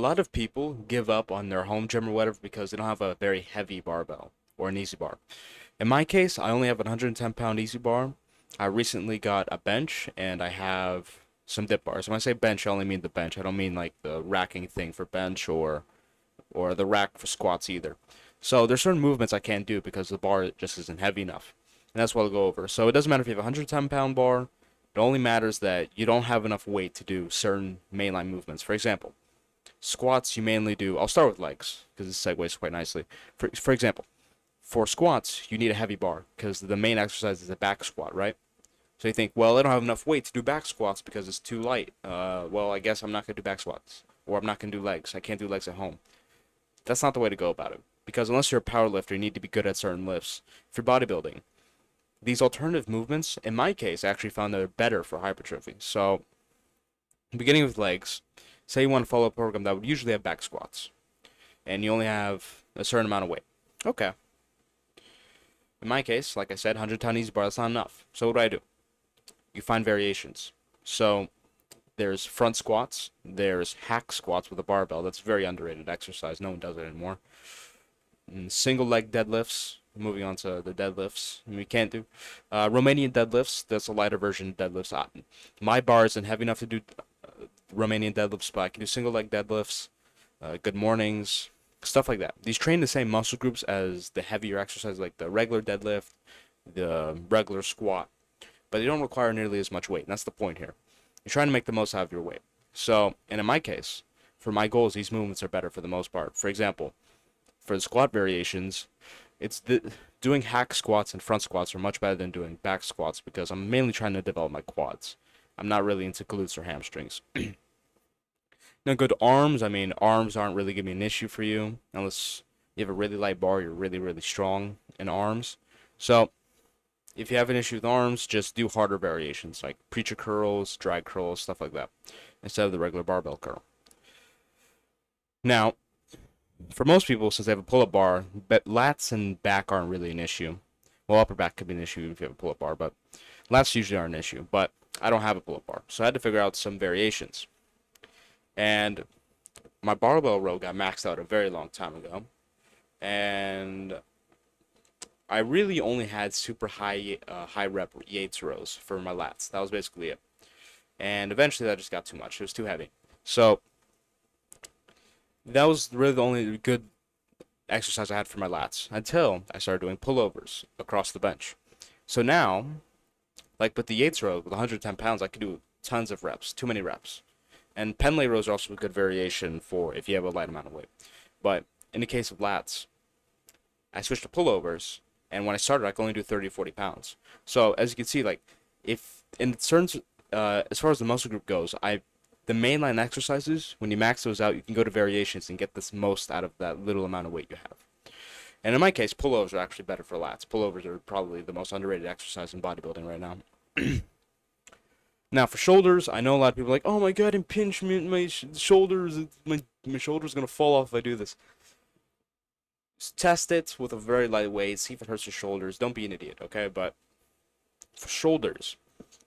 lot of people give up on their home gym or whatever because they don't have a very heavy barbell or an easy bar. In my case, I only have a 110-pound easy bar. I recently got a bench and I have some dip bars. When I say bench, I only mean the bench. I don't mean like the racking thing for bench or the rack for squats either. So there's certain movements I can't do because the bar just isn't heavy enough. And that's what I'll go over. So it doesn't matter if you have a 110-pound bar. It only matters that you don't have enough weight to do certain mainline movements. For example, squats you mainly do. I'll start with legs because this segues quite nicely. For example, for squats you need a heavy bar because the main exercise is a back squat, right? So you think, well, I don't have enough weight to do back squats because it's too light. Well, I guess I'm not gonna do back squats, or I'm not gonna do legs. I can't do legs at home. That's not the way to go about it. Because unless you're a power lifter, you need to be good at certain lifts. For bodybuilding, these alternative movements, in my case, I actually found they're better for hypertrophy. So, beginning with legs, say you want to follow a program that would usually have back squats, and you only have a certain amount of weight. Okay. In my case, like I said, 100-ton easy bar, that's not enough. So what do? You find variations. So, there's front squats, there's hack squats with a barbell. That's a very underrated exercise. No one does it anymore. And single leg deadlifts. Moving on to the deadlifts, we can't do Romanian deadlifts. That's a lighter version of deadlifts. My bar isn't heavy enough to do Romanian deadlifts, but I can do single leg deadlifts, good mornings, stuff like that. These train the same muscle groups as the heavier exercises like the regular deadlift, the regular squat, but they don't require nearly as much weight. And that's the point here. You're trying to make the most out of your weight. So, and in my case, for my goals, these movements are better for the most part. For example, for the squat variations, doing hack squats and front squats are much better than doing back squats because I'm mainly trying to develop my quads. I'm not really into glutes or hamstrings. Now, good arms. I mean, arms aren't really going to be an issue for you unless you have a really light bar. You're really, really strong in arms. So, if you have an issue with arms, just do harder variations like preacher curls, drag curls, stuff like that, instead of the regular barbell curl. Now, for most people, since they have a pull-up bar, but lats and back aren't really an issue. Well, upper back could be an issue if you have a pull-up bar, but lats usually aren't an issue. But I don't have a pull-up bar, so I had to figure out some variations. And my barbell row got maxed out a very long time ago, and I really only had super high rep Yates rows for my lats. That was basically it. And eventually that just got too much. It was too heavy. So that was really the only good exercise I had for my lats until I started doing pullovers across the bench. So now, like with the Yates row with 110 pounds, I could do tons of reps, too many reps. And pen lay rows are also a good variation for if you have a light amount of weight. But in the case of lats, I switched to pullovers, and when I started, I could only do 30 to 40 pounds. So as you can see, like if in certain, as far as the muscle group goes, the mainline exercises, when you max those out, you can go to variations and get this most out of that little amount of weight you have. And in my case, pullovers are actually better for lats. Pullovers are probably the most underrated exercise in bodybuilding right now. Now for shoulders, I know a lot of people are like, oh my god, impingement, my shoulders, my shoulder's gonna fall off if I do this. Just test it with a very light weight, see if it hurts your shoulders. Don't be an idiot, okay? But for shoulders,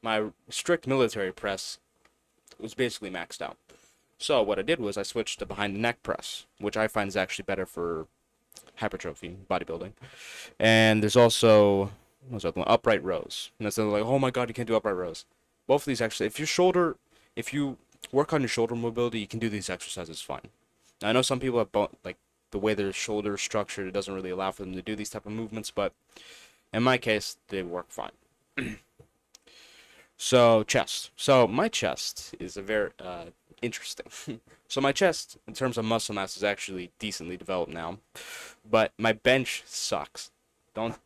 my strict military press was basically maxed out. So what I did was I switched to behind the neck press, which I find is actually better for hypertrophy bodybuilding. And there's also what's the other one? Upright rows. And that's like, oh my god, you can't do upright rows. Both of these actually, if you work on your shoulder mobility, you can do these exercises fine. Now, I know some people have like the way their shoulder is structured, it doesn't really allow for them to do these type of movements, but in my case, they work fine. So chest. So my chest is a very interesting. So my chest, in terms of muscle mass, is actually decently developed now, but my bench sucks. Don't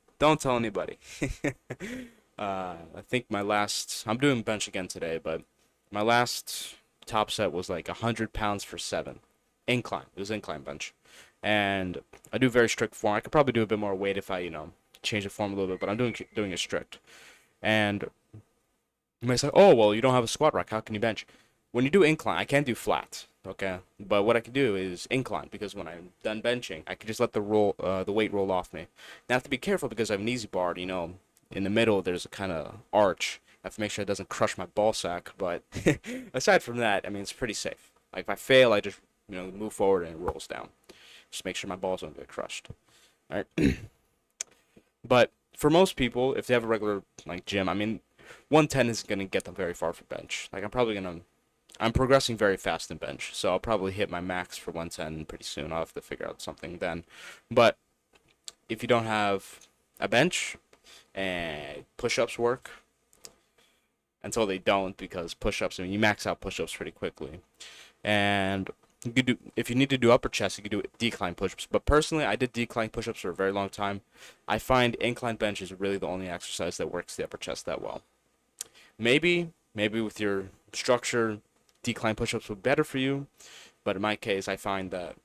tell anybody. I think I'm doing bench again today, but my last top set was like 100 pounds for 7. Incline. It was incline bench. And I do very strict form. I could probably do a bit more weight if I, change the form a little bit, but I'm doing it strict. And you might say, oh, well, you don't have a squat rack. How can you bench? When you do incline, I can't do flat, okay? But what I can do is incline, because when I'm done benching, I can just let the weight roll off me. Now I have to be careful because I have an easy bar, in the middle there's a kind of arch. I have to make sure it doesn't crush my ball sack, but aside from that, I mean, it's pretty safe. Like if I fail, I just move forward and it rolls down. Just make sure my balls don't get crushed. All right. But for most people, if they have a regular like gym, I mean, 110 isn't gonna get them very far for bench. Like I'm progressing very fast in bench, so I'll probably hit my max for 110 pretty soon. I'll have to figure out something then. But if you don't have a bench and push-ups work until they don't, because push-ups, I mean, you max out push-ups pretty quickly. And you could do, if you need to do upper chest, you could do decline push-ups. But personally, I did decline push-ups for a very long time. I find incline bench is really the only exercise that works the upper chest that well. Maybe with your structure, decline push-ups would be better for you. But in my case, I find that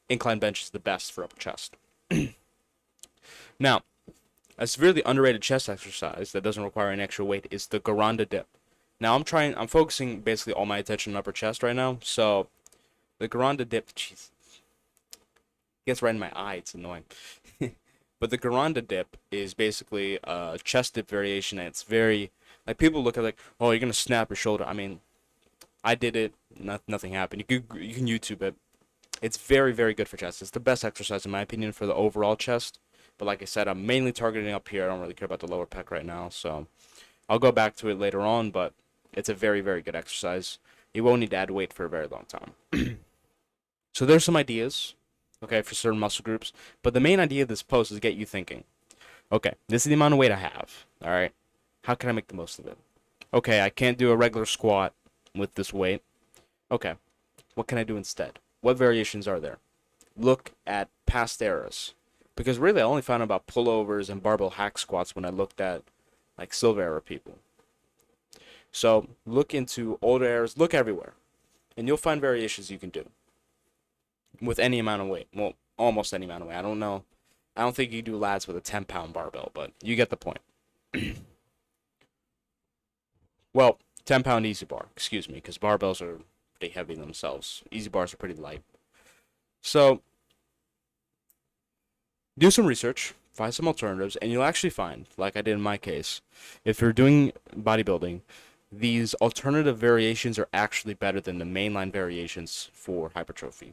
incline bench is the best for upper chest. Now, a severely underrated chest exercise that doesn't require any extra weight is the Garanda dip. Now I'm focusing basically all my attention on upper chest right now. So the Garanda dip, jeez, gets right in my eye. It's annoying. But the Garanda dip is basically a chest dip variation, and it's very like people look at it like, oh, you're gonna snap your shoulder. I mean, I did it, nothing happened. You can YouTube it. It's very very good for chest. It's the best exercise in my opinion for the overall chest. But like I said, I'm mainly targeting up here. I don't really care about the lower pec right now, so I'll go back to it later on. But it's a very very good exercise. You won't need to add weight for a very long time. So there's some ideas, okay, for certain muscle groups. But the main idea of this post is to get you thinking. Okay, this is the amount of weight I have. All right, how can I make the most of it? Okay, I can't do a regular squat with this weight. Okay, what can I do instead? What variations are there? Look at past eras. Because really, I only found out about pullovers and barbell hack squats when I looked at like silver era people. So look into older eras, look everywhere, and you'll find variations you can do with any amount of weight. Well, almost any amount of weight. I don't know. I don't think you do lats with a 10-pound barbell, but you get the point. Well, 10-pound easy bar, excuse me, because barbells are pretty heavy themselves. Easy bars are pretty light. So do some research, find some alternatives, and you'll actually find, like I did in my case, if you're doing bodybuilding, these alternative variations are actually better than the mainline variations for hypertrophy.